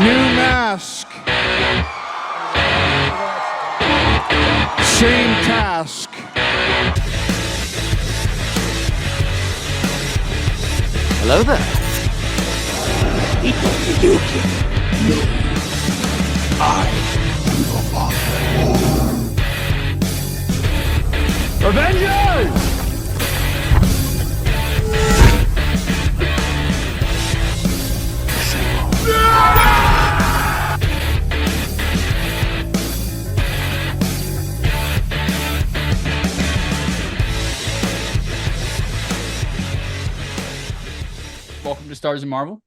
New mask. Same task. Hello there. Avengers! Welcome to Stars and Marvel.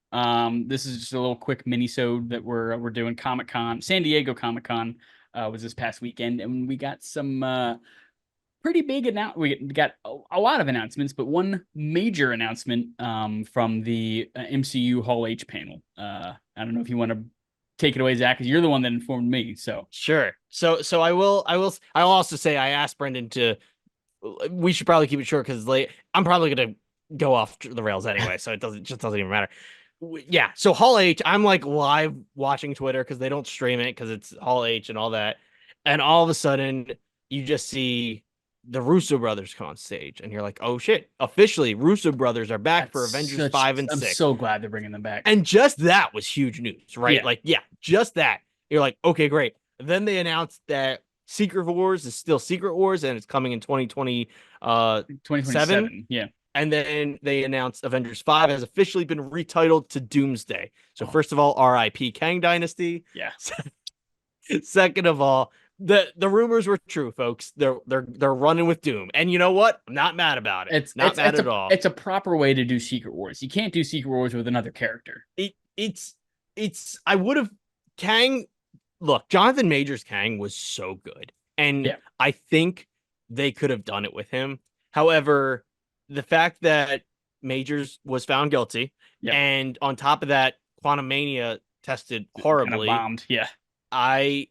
This is just a little quick mini-sode that we're doing. Comic-Con, San Diego Comic-Con was this past weekend, and we got some pretty big we got a lot of announcements, but one major announcement from the MCU Hall H panel. I don't know if you want to take it away, Zach, because you're the one that informed me. So Sure. So I'll also say I asked Brendan to. We should probably keep it short because I'm probably gonna go off the rails anyway, so it doesn't even matter. Yeah. So Hall H, I'm like live watching Twitter because they don't stream it because it's Hall H and all that, and all of a sudden you just see the Russo brothers come on stage, and you're like, oh shit! Officially, Russo brothers are back for Avengers 5 and 6. I'm so glad they're bringing them back. And just that was huge news, right? Yeah. Like, yeah, just that. You're like, okay, great. Then they announced that Secret Wars is still Secret Wars and it's coming in 2027. Yeah. And then they announced Avengers 5 has officially been retitled to Doomsday. So first of all, R.I.P. Kang Dynasty. Yeah. Second of all, the rumors were true, folks. They're running with Doom. And you know what? I'm not mad about it. It's not mad at all. It's a proper way to do Secret Wars. You can't do Secret Wars with another character. I would have Kang. Look, Jonathan Majors Kang was so good. And yeah. I think they could have done it with him. However, the fact that Majors was found guilty, and on top of that, Quantum Mania tested horribly. Kind of bombed. Yeah. I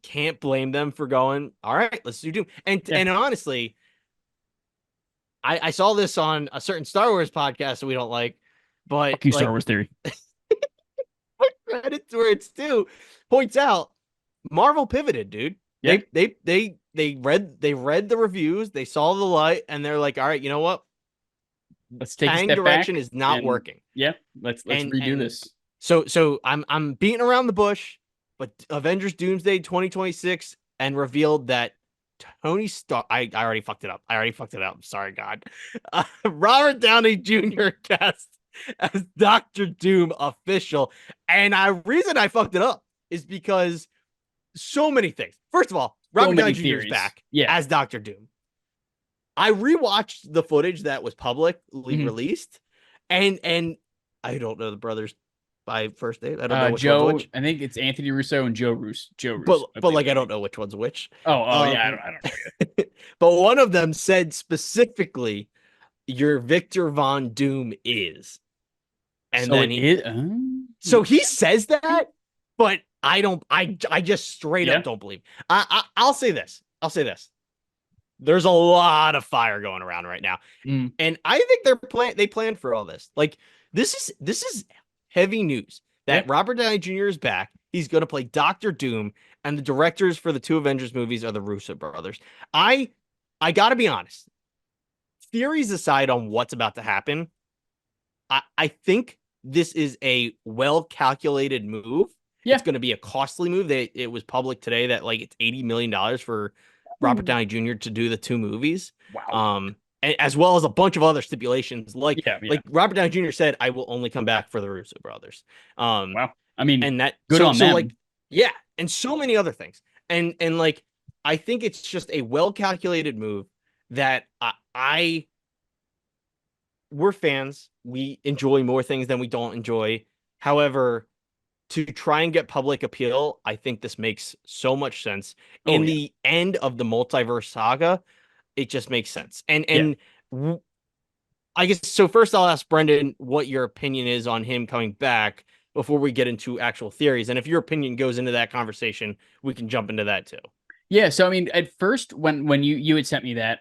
can't blame them for going, all right, let's do Doom. And honestly, I saw this on a certain Star Wars podcast that we don't like, but fuck you, Star Wars Theory. Credit to where it's due, points out Marvel pivoted, dude. Yeah. They read the reviews, they saw the light, and they're like, all right, you know what? Let's take Kang a step direction back is not working. Yeah, let's redo this. So I'm beating around the bush, but Avengers Doomsday 2026 and revealed that Tony Stark. I already fucked it up. I'm sorry, God. Robert Downey Jr. cast as Doctor Doom official, and reason I fucked it up is because so many things. First of all, Robert Downey Jr. is back as Doctor Doom. I rewatched the footage that was publicly released, and I don't know the brothers by first name. I don't know which Joe. one's which. I think it's Anthony Russo and Joe Russo. But like I don't know which one's which. Yeah, I don't know. But one of them said specifically, "Your Victor Von Doom is," and so then so he says that, but I don't. I just straight up don't believe. I'll say this. There's a lot of fire going around right now, and I think they planned for all this. Like this is heavy news that Robert Downey Jr. is back. He's going to play Doctor Doom, and the directors for the two Avengers movies are the Russo brothers. I got to be honest. Theories aside on what's about to happen, I think this is a well-calculated move. Yeah. It's going to be a costly move. It was public today that like it's $80 million for Robert Downey Jr. to do the two movies. Wow. As well as a bunch of other stipulations. Like Robert Downey Jr. said, I will only come back for the Russo brothers. Wow. I mean, and that good on them. Like, yeah, and so many other things. And like I think it's just a well-calculated move that we're fans. We enjoy more things than we don't enjoy. However, to try and get public appeal, I think this makes so much sense. In the end of the multiverse saga, it just makes sense. And I guess so. First, I'll ask Brendan what your opinion is on him coming back before we get into actual theories. And if your opinion goes into that conversation, we can jump into that too. Yeah. So I mean, at first, when you had sent me that,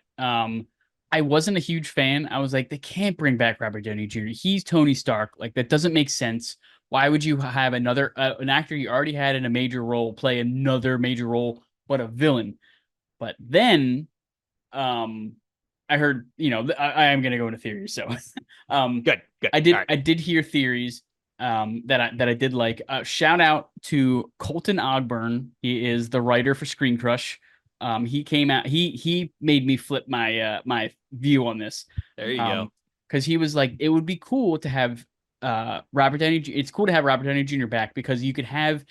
I wasn't a huge fan. I was like, they can't bring back Robert Downey Jr. He's Tony Stark. Like that doesn't make sense. Why would you have another an actor you already had in a major role play another major role, but a villain? But then, I heard, I am gonna go into theories. So, Good. I All right. did hear theories, that I did like. Shout out to Colton Ogburn. He is the writer for Screen Crush. He came out. He made me flip my my view on this. There you go. Because he was like, it would be cool to have Robert Downey. It's cool to have Robert Downey Jr. back because you could have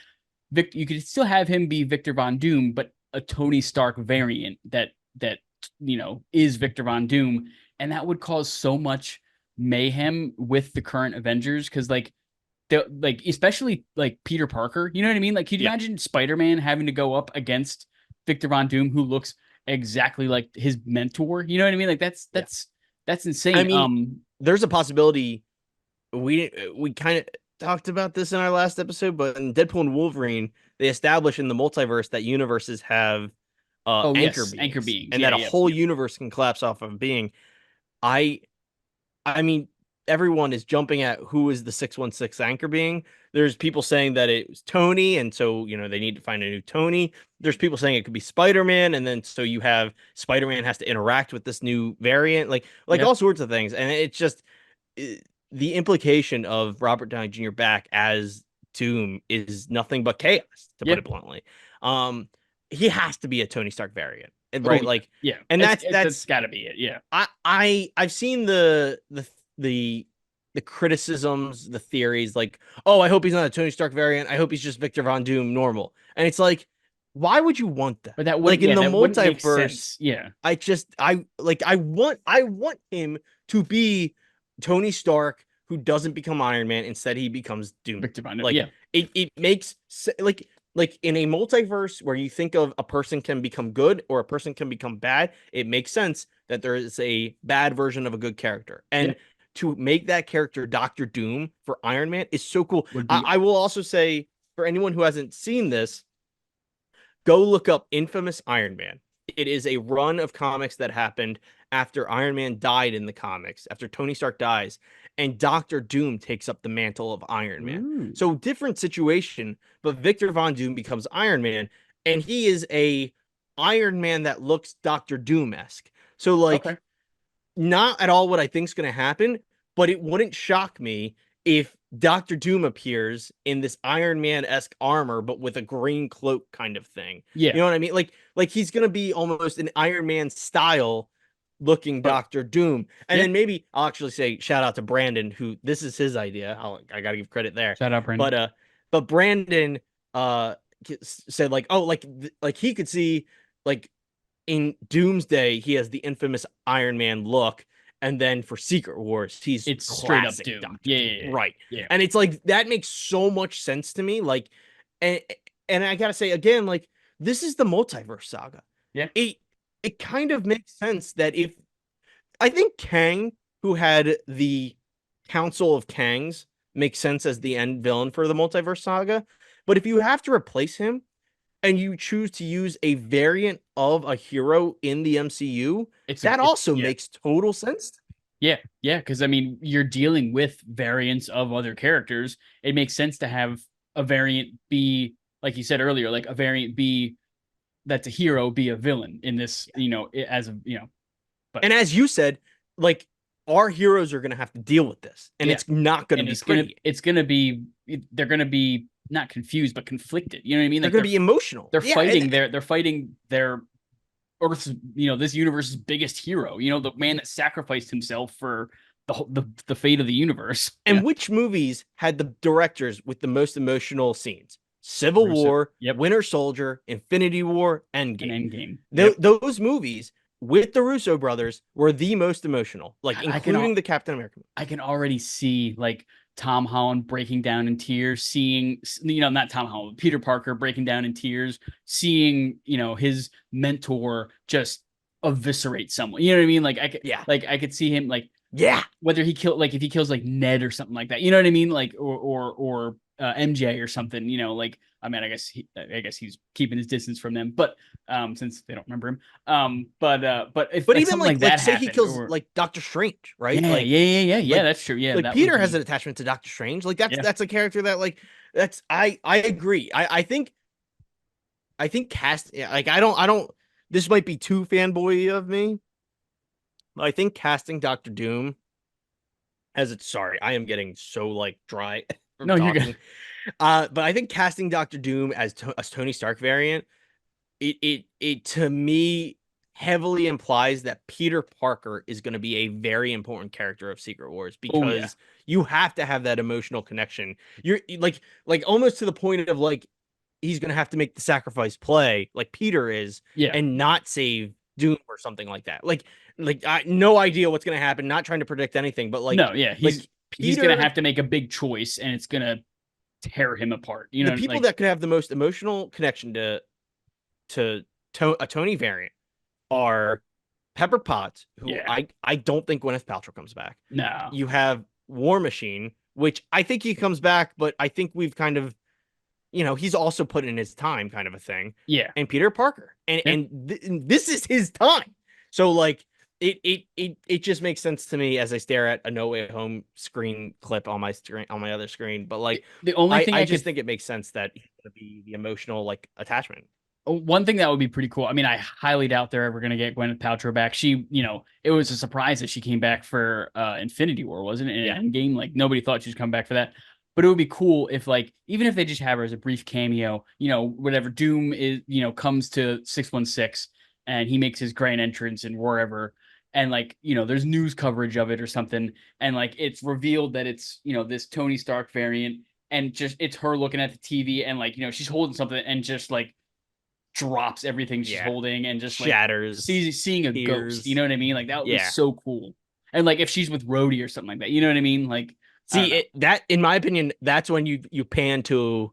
you could still have him be Victor Von Doom, but a Tony Stark variant that is Victor Von Doom, and that would cause so much mayhem with the current Avengers because especially like Peter Parker, you know what I mean? Like, could you imagine Spider-Man having to go up against Victor Von Doom, who looks exactly like his mentor? You know what I mean? Like that's insane. I mean, there's a possibility. We kind of talked about this in our last episode, but in Deadpool and Wolverine, they establish in the multiverse that universes have anchor beings, and that a whole universe can collapse off of a being. I mean, everyone is jumping at who is the 616 anchor being. There's people saying that it was Tony, and so they need to find a new Tony. There's people saying it could be Spider-Man, and then so you have Spider-Man has to interact with this new variant, like all sorts of things. And it's just the implication of Robert Downey Jr. back as Doom is nothing but chaos, to put it bluntly. He has to be a Tony Stark variant, right? And that's got to be it. Yeah, I've seen the criticisms, the theories, like, oh, I hope he's not a Tony Stark variant. I hope he's just Victor Von Doom normal. And it's like, why would you want that? But that would, in the multiverse. Yeah, I want him to be Tony Stark who doesn't become Iron Man. Instead, he becomes Doom. Victor Von Doom. It makes like in a multiverse where you think of a person can become good or a person can become bad, it makes sense that there is a bad version of a good character. And to make that character Doctor Doom for Iron Man is so cool. I will also say, for anyone who hasn't seen this, go look up Infamous Iron Man. It is a run of comics that happened after Iron Man died in the comics, after Tony Stark dies, and Doctor Doom takes up the mantle of Iron Man. Ooh. So different situation, but Victor Von Doom becomes Iron Man, and he is a Iron Man that looks Doctor Doom-esque. So not at all what I think is going to happen, but it wouldn't shock me if Doctor Doom appears in this Iron Man-esque armor, but with a green cloak kind of thing. Yeah. You know what I mean? Like he's going to be almost an Iron Man style looking Doctor Doom. And then maybe I'll actually say shout out to Brandon, who this is his idea. I got to give credit there. Shout out Brandon. But Brandon said like he could see like in Doomsday, he has the infamous Iron Man look. And then for Secret Wars, it's straight up Doom. Yeah. Right. Yeah. And it's like, that makes so much sense to me. Like, and I gotta say again, like, this is the multiverse saga. Yeah. It kind of makes sense that if I think Kang, who had the Council of Kangs, makes sense as the end villain for the multiverse saga. But if you have to replace him and you choose to use a variant of a hero in the MCU, that also makes total sense. Yeah, because I mean, you're dealing with variants of other characters. It makes sense to have a variant be, like you said earlier, like a variant be that's a hero be a villain in this, But, and as you said, like, our heroes are going to have to deal with this, and it's not going to be pretty. They're going to be not confused, but conflicted. You know what I mean? They're going to be emotional. They're fighting their Earth's, this universe's biggest hero. The man that sacrificed himself for the fate of the universe. And which movies had the directors with the most emotional scenes? Civil War, Winter Soldier, Infinity War, Endgame. Those movies with the Russo brothers were the most emotional, like including the Captain America. I can already see like Tom Holland breaking down in tears, seeing, not Tom Holland, Peter Parker breaking down in tears, seeing, his mentor just eviscerate someone. You know what I mean? Like, I could see him whether he if he kills like Ned or something like that. You know what I mean? Like, or MJ or something, like, I mean, I guess he's keeping his distance from them, but since they don't remember him, but if But like, even something like that say he happened, kills or like Doctor Strange, right? yeah, Like yeah, like that's true. Yeah, like that Peter would has be, an attachment to Doctor Strange. Like yeah, that's a character that like that's I agree. I think cast like I don't this might be too fanboy of me. But I think casting Doctor Doom as it's sorry, I am getting so like dry from no, you're good. talking. But I think casting Doctor Doom as a Tony Stark variant, it to me heavily implies that Peter Parker is going to be a very important character of Secret Wars Oh yeah, because you have to have that emotional connection. You're like almost to the point of like he's going to have to make the sacrifice play like Peter is yeah, and not save Doom or something like that. Like no idea what's going to happen, not trying to predict anything, but no, yeah, like he's gonna Peter have to make a big choice, and it's gonna tear him apart. the people Like, that could have the most emotional connection to a Tony variant are Pepper Potts, who yeah, I don't think Gwyneth Paltrow comes back. no, You have War Machine, which I think he comes back, but I think we've kind of, he's also put in his time, kind of a thing. yeah, And Peter Parker, yeah. and this is his time. So like it just makes sense to me as I stare at a No Way Home screen clip on my screen on my other screen. But like The only thing I I just could think it makes sense that he's gonna be the emotional like attachment. One thing that would be pretty cool. I mean, I highly doubt they're ever going to get Gwyneth Paltrow back. She, it was a surprise that she came back for Infinity War, wasn't it? In Yeah. Endgame, like nobody thought she'd come back for that. But it would be cool if, like, even if they just have her as a brief cameo, whatever Doom is, comes to 616 and he makes his grand entrance and wherever, and like, there's news coverage of it or something, and like it's revealed that it's, this Tony Stark variant, and just it's her looking at the TV and like, she's holding something and just like drops everything she's holding and just like shatters, seeing a tears. ghost. You know what I mean? Like that would be so cool. And like if she's with Rhodey or something like that, you know what I mean? Like, see that in my opinion, that's when you pan to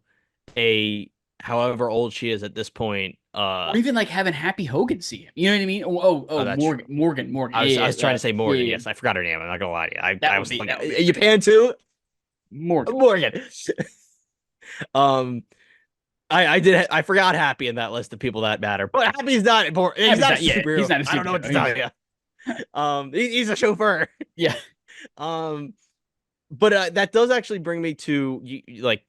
a however old she is at this point. Or even like having Happy Hogan see him. You know what I mean? Morgan. I was trying to say Morgan. Yeah. Yes, I forgot her name. I'm not gonna lie to you. That I would was be- looking that would at be you pan to Morgan. I forgot Happy in that list of people that matter, but Happy's not important. He's not a superhero. He's not a superhero. I don't know what to tell you. He's a chauffeur. Yeah. But that does actually bring me to like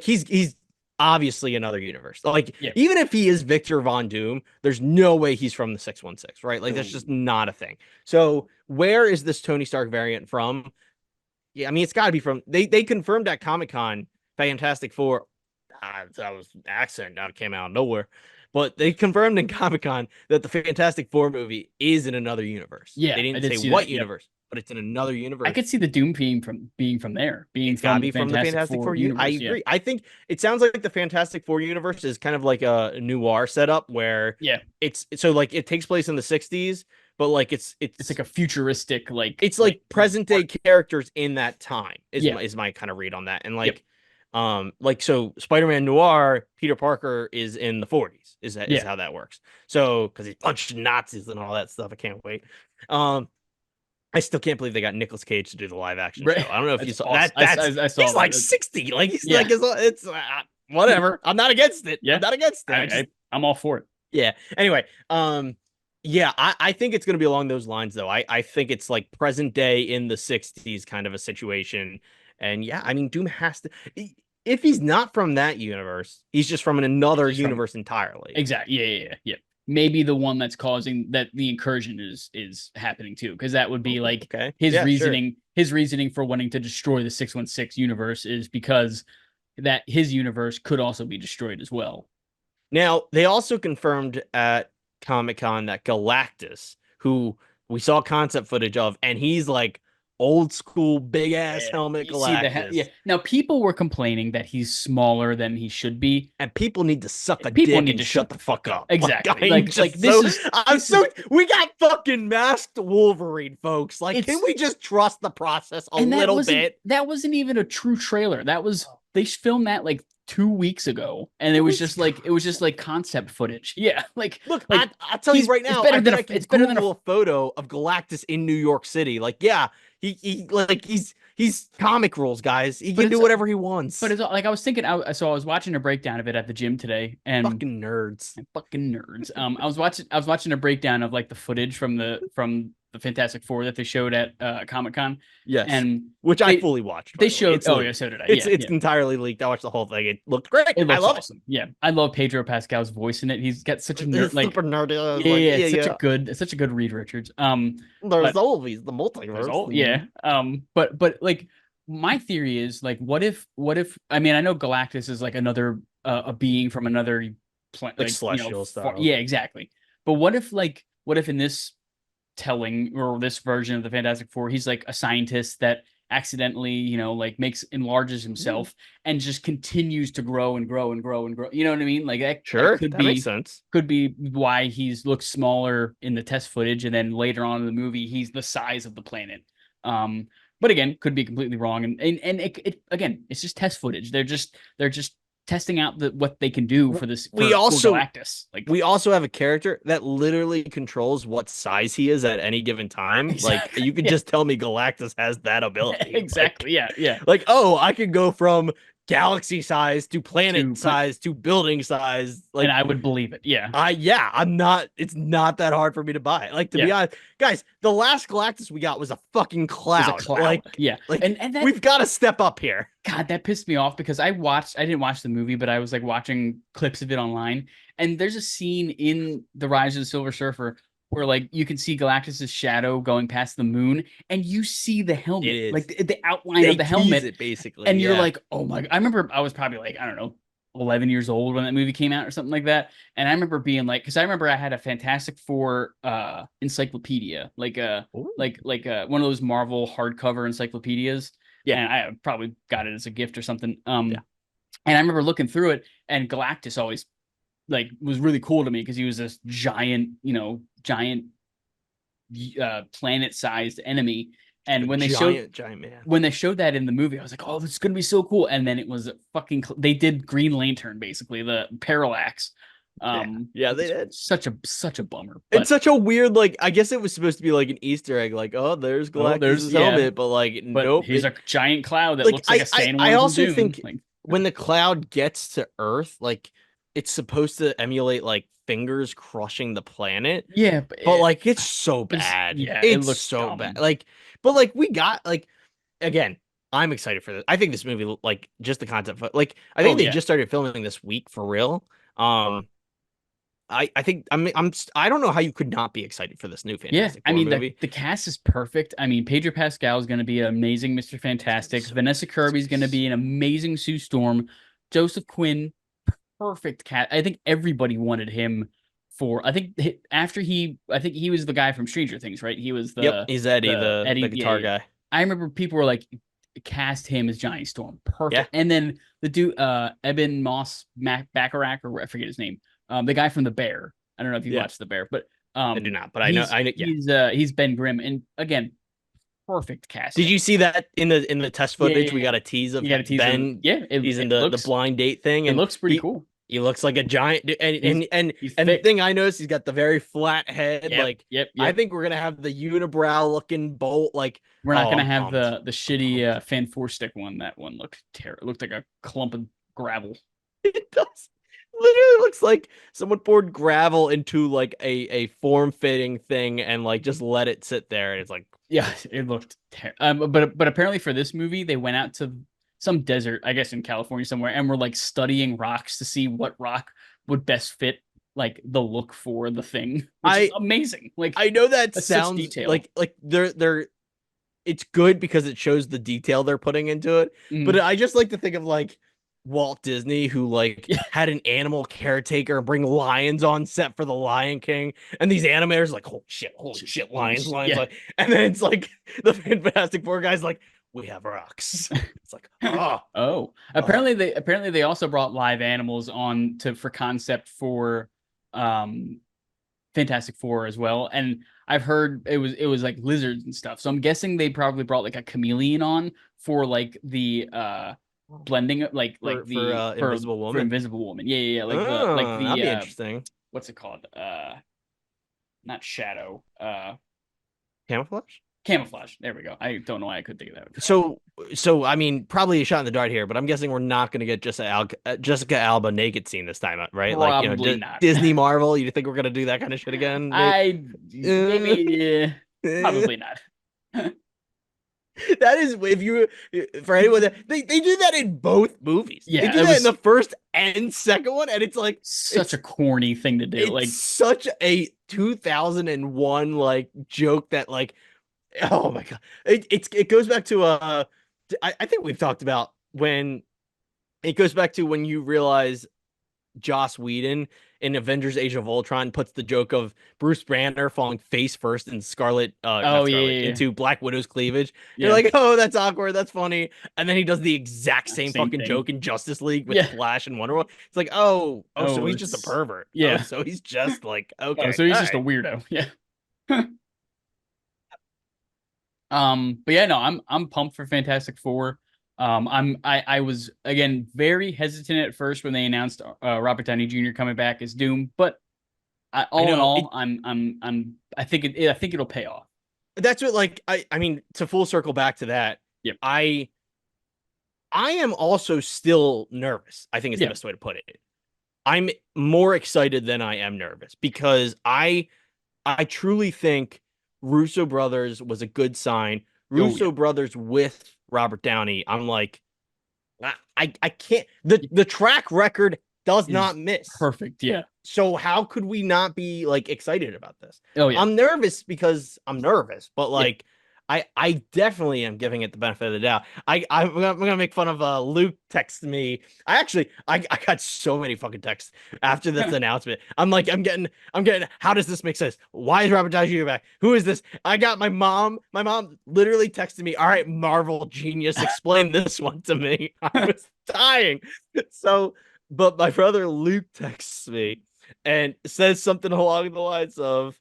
he's obviously another universe. Like even if he is Victor Von Doom, there's no way he's from the 616, right? Like that's just not a thing. So where is this Tony Stark variant from? Yeah, I mean it's got to be from. They confirmed at Comic-Con Fantastic Four. That was an accent that came out of nowhere. But they confirmed in Comic-Con that the Fantastic Four movie is in another universe. Yeah, they didn't say what universe, but it's in another universe. I could see the Doom being from there, it's gotta be from the Fantastic Four universe. I agree. I think it sounds like the Fantastic Four universe is kind of like a noir setup where it's so like it takes place in the 60s, but like it's like a futuristic it's like present day characters in that time is my kind of read on that. And like so Spider-Man Noir, Peter Parker is in the 40s is how that works. So because he's punching Nazis and all that stuff. I can't wait. I still can't believe they got Nicolas Cage to do the live action show. I don't know if you saw that. I saw he's like 60. Like he's like it's whatever. I'm not against it. I'm not against it. I'm all for it. Yeah. Anyway, I think it's going to be along those lines, though. I think it's like present day in the 60s kind of a situation. And I mean, Doom has to. If he's not from that universe, he's just from another universe entirely. Exactly. Yeah. Maybe the one that's causing that the incursion is happening too, because that would be like his reasoning. Sure. His reasoning for wanting to destroy the 616 universe is because that his universe could also be destroyed as well. Now they also confirmed at Comic-Con that Galactus, who we saw concept footage of, and he's like old school big ass helmet Galactus. Now people were complaining that he's smaller than he should be, and people need to suck a dick and shut the fuck up. Exactly. We got fucking masked Wolverine, folks. Like, can we just trust the process a little bit? That wasn't even a true trailer. They filmed that like 2 weeks ago, and it was just like concept footage. Yeah, like look, I'll tell you right now, it's better than a photo of Galactus in New York City. Like, he's he's comic rules, guys. He But can do it's- whatever he wants. But it's like I was thinking. So I was watching a breakdown of it at the gym today, and Fucking nerds. fucking nerds. I was watching a breakdown of like the footage from the Fantastic Four that they showed at Comic-Con, Yes, and which I they- fully watched. they by the way. showed. It's Oh leaked. yeah, so did I. It's Yeah, it's yeah. entirely leaked. I watched the whole thing. It looked great. It looks I love awesome. Yeah, I love Pedro Pascal's voice in it. He's got such a nerd, It's like super nerdy. I was yeah, like, yeah, it's such a good Reed Richards. There's but- always the multiverse. Yeah. But like my theory is like, what if I mean, I know Galactus is like another a being from another planet, Like celestial style. yeah, exactly. But what if in this telling or this version of the Fantastic Four, he's like a scientist that accidentally, like enlarges himself and just continues to grow and grow and grow and grow. You know what I mean? Like that Sure, could that be makes sense. could be why he's looks smaller in the test footage, and then later on in the movie, he's the size of the planet. But again, could be completely wrong. And it again, it's just test footage. They're just testing out what they can do for this. We for also- Galactus. Like We also have a character that literally controls what size he is at any given time. Like Exactly, you could yeah. just tell me Galactus has that ability. exactly. Yeah. Like, oh, I could go from galaxy size to planet To- size to building size. Like And I would believe it. Yeah. I'm not. It's not that hard for me to buy. Like to be Yeah. honest, guys, the last Galactus we got was a fucking There's cloud. a cloud. Like, yeah. like and that, we've got to step up here. God, that pissed me off because I didn't watch the movie, but I was like watching clips of it online. And there's a scene in The Rise of the Silver Surfer where like you can see Galactus's shadow going past the moon, and you see the helmet, It is. like the outline They of the helmet, tease it basically, and you're yeah. like, oh my! I remember I was probably like, I don't know, 11 years old when that movie came out or something like that, and I remember being like, because I remember I had a Fantastic Four encyclopedia, like Ooh. one of those Marvel hardcover encyclopedias. Yeah. And I probably got it as a gift or something. Yeah. And I remember looking through it, and Galactus always like was really cool to me because he was this giant planet-sized enemy. And when they giant man. when they showed that in the movie, I was like, oh, this is gonna be so cool. And then it was a fucking they did Green Lantern, basically, the parallax. Yeah, they it's did. such a bummer. It's such a weird, like, I guess it was supposed to be like an Easter egg, like, oh, there's Galactus' helmet, but like, but nope. he's a giant cloud that like, looks like a sandworm. I from also Dune. think like, when the cloud gets to Earth, like, it's supposed to emulate like fingers crushing the planet. yeah, But like it's so it's- bad. yeah, it it's looks so dumb. bad. Like, but like we got like again, I'm excited for this. I think this movie, like just the concept, like I think Oh, they yeah. just started filming this week for real. I think I don't know how you could not be excited for this new Fantastic I Four mean movie. the cast is perfect. I mean, Pedro Pascal is going to be an amazing Mr. Fantastic. Vanessa Kirby is going to be an amazing Sue Storm. Joseph Quinn, perfect cat. I think everybody wanted him for. I think he was the guy from Stranger Things, right? He was the Yep, he's Eddie, the Eddie, guitar yeah. guy. I remember people were like, cast him as Johnny Storm, perfect. Yeah. And then the dude, Eben Moss Bacharach, or I forget his name, the guy from The Bear. I don't know if you Yeah. watched The Bear, but I do not, but I know. Yeah. he's Ben Grimm, and again, perfect cast. Did you see that in the test footage? yeah, We yeah. got a tease of You got a teaser. Ben. Yeah, He's in the blind date thing, It and looks pretty he- cool. He looks like a giant, and He's the thick. thing I noticed, he's got the very flat head. Yep, Like, yep. I think we're gonna have the unibrow looking bolt. Like, We're not oh, gonna I'm have pumped. the shitty Fan Four Stick one. That one looked terrible. It looked like a clump of gravel. It does. Literally looks like someone poured gravel into like a form fitting thing and like just let it sit there, and it's like, Yeah, it looked terrible. But apparently for this movie, they went out to some desert, I guess in California somewhere, and were like studying rocks to see what rock would best fit like the look for the thing. Which is amazing. Like I know that That's such sounds detail. like they're it's good because it shows the detail they're putting into it. mm, But I just like to think of like Walt Disney, who like Yeah. had an animal caretaker and bring lions on set for the Lion King, and these animators like, holy shit, lions, Yeah. like, and then it's like the Fantastic Four guys like, we have rocks. It's like, oh, apparently they also brought live animals on for concept for Fantastic Four as well. And I've heard it was like lizards and stuff. So I'm guessing they probably brought like a chameleon on for like the blending, like for the Invisible for Woman. Invisible Woman. Yeah. Like That'd be the interesting. what's it called? Not shadow. Camouflage. Camouflage. There we go. I don't know why I couldn't think of that. So I mean, probably a shot in the dart here, but I'm guessing we're not going to get Jessica Alba naked scene this time, right? Like, Probably not. Disney Marvel. You think we're going to do that kind of shit again? Maybe probably not. That is, if you, for anyone that they do that in both movies. Yeah, they do that in the first and second one, and it's like such a corny thing to do. It's like such a 2001 like joke that like, oh my god, it goes back to I think we've talked about when it goes back to when you realize Joss Whedon in Avengers Age of Ultron puts the joke of Bruce Banner falling face first in into Black Widow's cleavage. Yeah. You're like, oh, that's awkward, that's funny. And then he does the exact same fucking thing. joke in Justice League with Flash and Wonder Woman. It's like, so he's just a pervert. Yeah. Oh, so he's just like, okay. So he's just a weirdo. Yeah. But yeah, no, I'm pumped for Fantastic Four. I was again very hesitant at first when they announced Robert Downey Jr. coming back as Doom, but I think it'll pay off. That's what, like, I mean, to full circle back to that. Yep. I am also still nervous. I think is the best way to put it. I'm more excited than I am nervous because I truly think Russo brothers was a good sign. Russo brothers with Robert Downey. I'm like, I can't. The track record does not miss. Perfect. Yeah. So how could we not be like excited about this? Oh yeah. I'm nervous because I'm nervous, but like I definitely am giving it the benefit of the doubt. I'm gonna make fun of Luke texted me. I got so many fucking texts after this announcement. I'm getting how does this make sense? Why is Robert Downey Jr. back? Who is this? I got my mom literally texted me, all right, Marvel genius, explain this one to me. I was dying. So, but my brother Luke texts me and says something along the lines of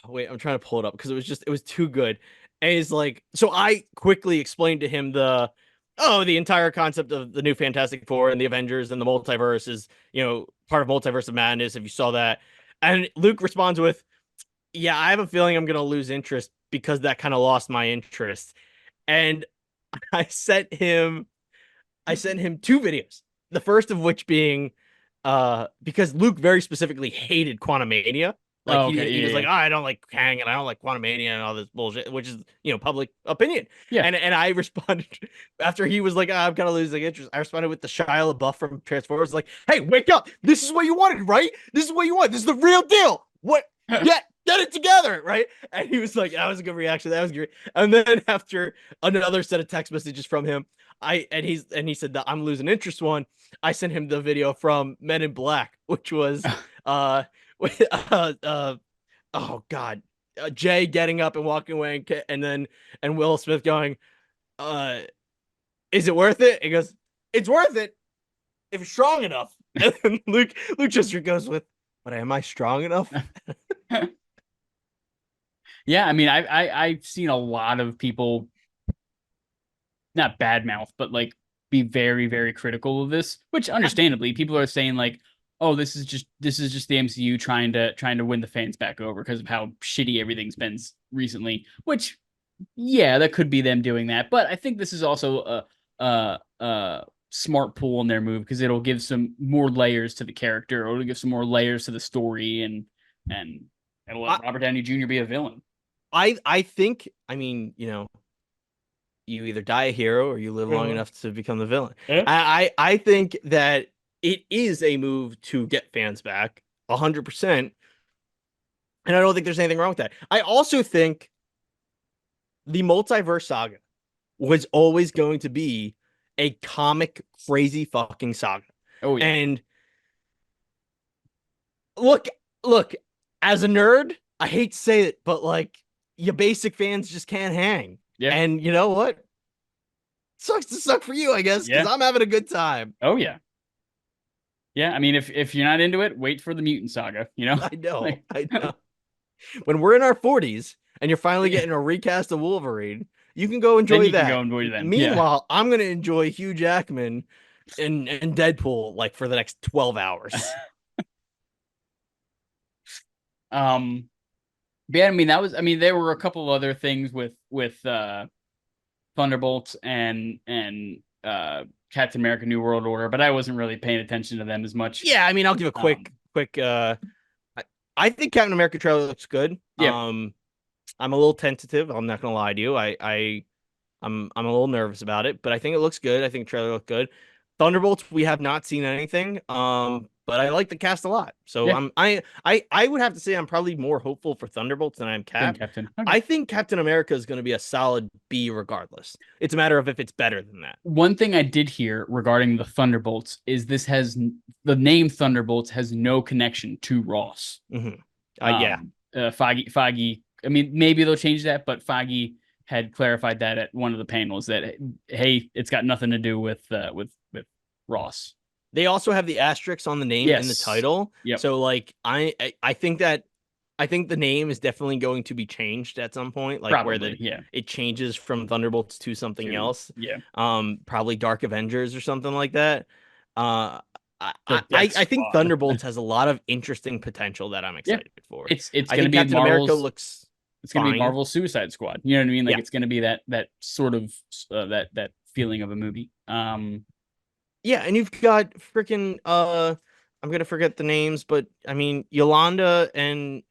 wait, I'm trying to pull it up because it was too good. And he's like, so I quickly explained to him the entire concept of the new Fantastic Four and the Avengers and the multiverse is, part of Multiverse of Madness, if you saw that. And Luke responds with, yeah, I have a feeling I'm gonna lose interest because that kind of lost my interest. And I sent him two videos. The first of which being because Luke very specifically hated Quantumania. Like he was like, I don't like Kang and I don't like Quantumania and all this bullshit, which is public opinion. Yeah. And I responded after he was like, I'm kind of losing interest. I responded with the Shia LaBeouf from Transformers, like, hey, wake up! This is what you wanted, right? This is what you want. This is the real deal. What? Get it together, right? And he was like, that was a good reaction. That was great. And then after another set of text messages from him, he said that I'm losing interest one. I sent him the video from Men in Black, which was oh god, Jay getting up and walking away and Will Smith going, is it worth it? He goes, it's worth it if you're strong enough. And then Luke just goes with, but am I strong enough? Yeah, I mean, I've seen a lot of people not badmouth, but like be very, very critical of this, which understandably people are saying like, oh, this is just the MCU trying to win the fans back over because of how shitty everything's been recently, which that could be them doing that. But I think this is also a smart pull in their move because it'll give some more layers to the character, or it'll give some more layers to the story, and it'll let Robert Downey Jr. be a villain. I think, I mean, you either die a hero or you live long enough to become the villain. Yeah. I think that it is a move to get fans back 100%. And I don't think there's anything wrong with that. I also think the multiverse saga was always going to be a comic crazy fucking saga. Oh yeah. And look, as a nerd, I hate to say it, but like, your basic fans just can't hang. Yeah. And you know what? Sucks to suck for you, I guess, because I'm having a good time. Oh yeah. Yeah, I mean, if you're not into it, wait for the Mutant Saga, I know. I know. When we're in our 40s and you're finally getting a recast of Wolverine, you can go enjoy that. Can go enjoy that. Meanwhile, I'm going to enjoy Hugh Jackman and Deadpool like for the next 12 hours. Yeah, I mean there were a couple of other things with Thunderbolts and Captain America New World Order, but I wasn't really paying attention to them as much. Yeah, I mean, I'll give a quick. I think Captain America trailer looks good. Yeah. I'm a little tentative. I'm not gonna lie to you. I'm a little nervous about it, but I think it looks good. I think the trailer looked good. Thunderbolts, we have not seen anything. But I like the cast a lot. So Yeah. I would have to say I'm probably more hopeful for Thunderbolts than I am Cap. Captain. I think Captain America is going to be a solid B regardless. It's a matter of if it's better than that. One thing I did hear regarding the Thunderbolts is the name Thunderbolts has no connection to Ross. Mm-hmm. Feige. I mean, maybe they'll change that, but Feige had clarified that at one of the panels that, hey, it's got nothing to do with Ross. They also have the asterisks on the name in the title. Yep. So like I think the name is definitely going to be changed at some point, like probably, it changes from Thunderbolts to something else. Yeah. Probably Dark Avengers or something like that. I think Thunderbolts has a lot of interesting potential that I'm excited for. It's going to be Captain America looks. It's going to be Marvel's Suicide Squad. You know what I mean? Like it's going to be that sort of that feeling of a movie. Yeah, and you've got freaking I'm gonna forget the names, but I mean Yolanda and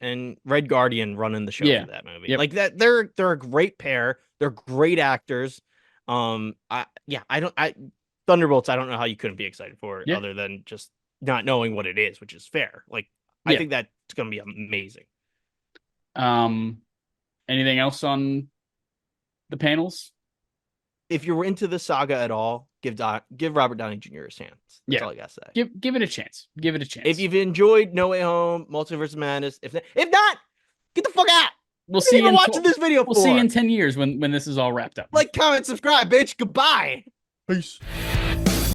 Red Guardian running the show for that movie. Yep. Like that, they're a great pair. They're great actors. Thunderbolts. I don't know how you couldn't be excited for it, other than just not knowing what it is, which is fair. Like I think that's gonna be amazing. Anything else on the panels? If you're into the saga at all, give Robert Downey Jr. a chance. That's all I gotta say. Give it a chance. Give it a chance. If you've enjoyed No Way Home, Multiverse of Madness, if not, get the fuck out. We'll see you watching this video. We'll see you in 10 years when this is all wrapped up. Like, comment, subscribe, bitch. Goodbye. Peace.